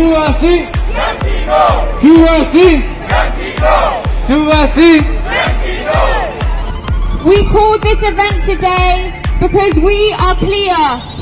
Cuba sí. Cuba sí. Cuba sí. We called this event today because we are clear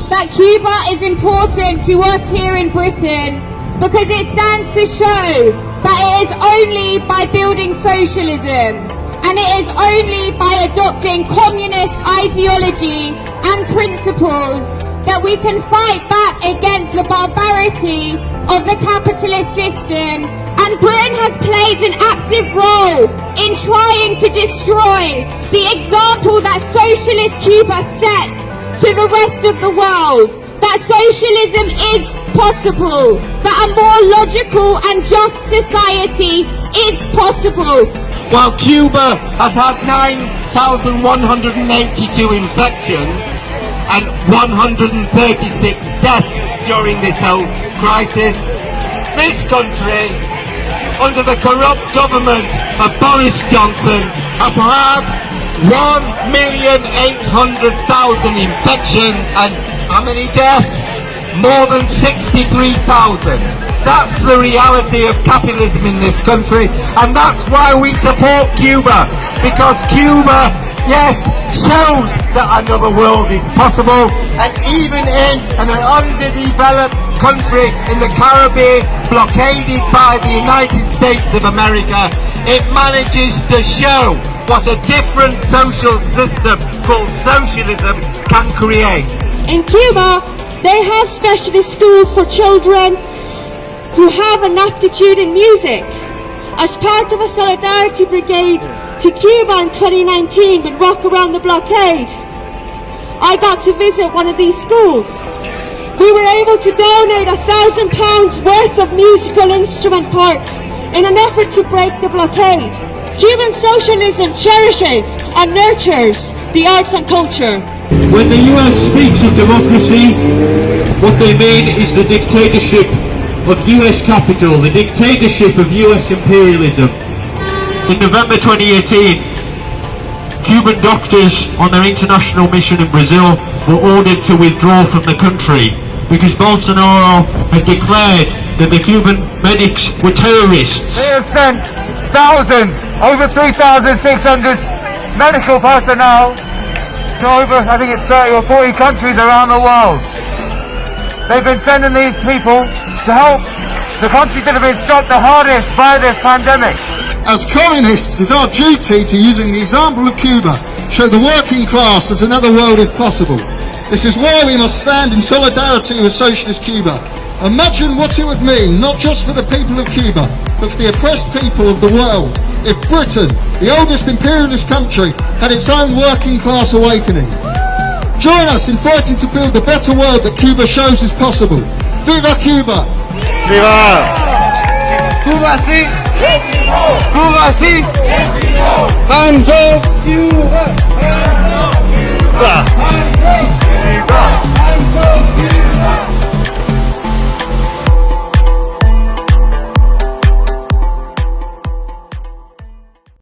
that Cuba is important to us here in Britain, because it stands to show that it is only by building socialism and it is only by adopting communist ideology and principles that we can fight back against the barbarity of the capitalist system. And Britain has played an active role in trying to destroy the example that socialist Cuba sets to the rest of the world, that socialism is possible, that a more logical and just society is possible. While Cuba has had 9,182 infections and 136 deaths during this whole crisis, this country, under the corrupt government of Boris Johnson, have had 1,800,000 infections and how many deaths? More than 63,000. That's the reality of capitalism in this country, and that's why we support Cuba, because Cuba, yes, shows that another world is possible, and even in an underdeveloped country in the Caribbean, blockaded by the United States of America, it manages to show what a different social system called socialism can create. In Cuba, they have specialist schools for children who have an aptitude in music. As part of a solidarity brigade to Cuba in 2019 with Rock Around The Blockade, I got to visit one of these schools. We were able to donate £1,000 worth of musical instrument parts in an effort to break the blockade. Cuban socialism cherishes and nurtures the arts and culture. When the US speaks of democracy, what they mean is the dictatorship of US capital, the dictatorship of US imperialism. In November 2018, Cuban doctors on their international mission in Brazil were ordered to withdraw from the country because Bolsonaro had declared that the Cuban medics were terrorists. They have sent thousands, over 3,600 medical personnel to over, I think it's 30 or 40 countries around the world. They've been sending these people to help the countries that have been struck the hardest by this pandemic. As communists, it's our duty to, using the example of Cuba, show the working class that another world is possible. This is why we must stand in solidarity with socialist Cuba. Imagine what it would mean, not just for the people of Cuba, but for the oppressed people of the world, if Britain, the oldest imperialist country, had its own working class awakening. Join us in fighting to build the better world that Cuba shows is possible. Viva Cuba! Viva! Cuba sí. Cuba sí. Hands off Cuba. Cuba.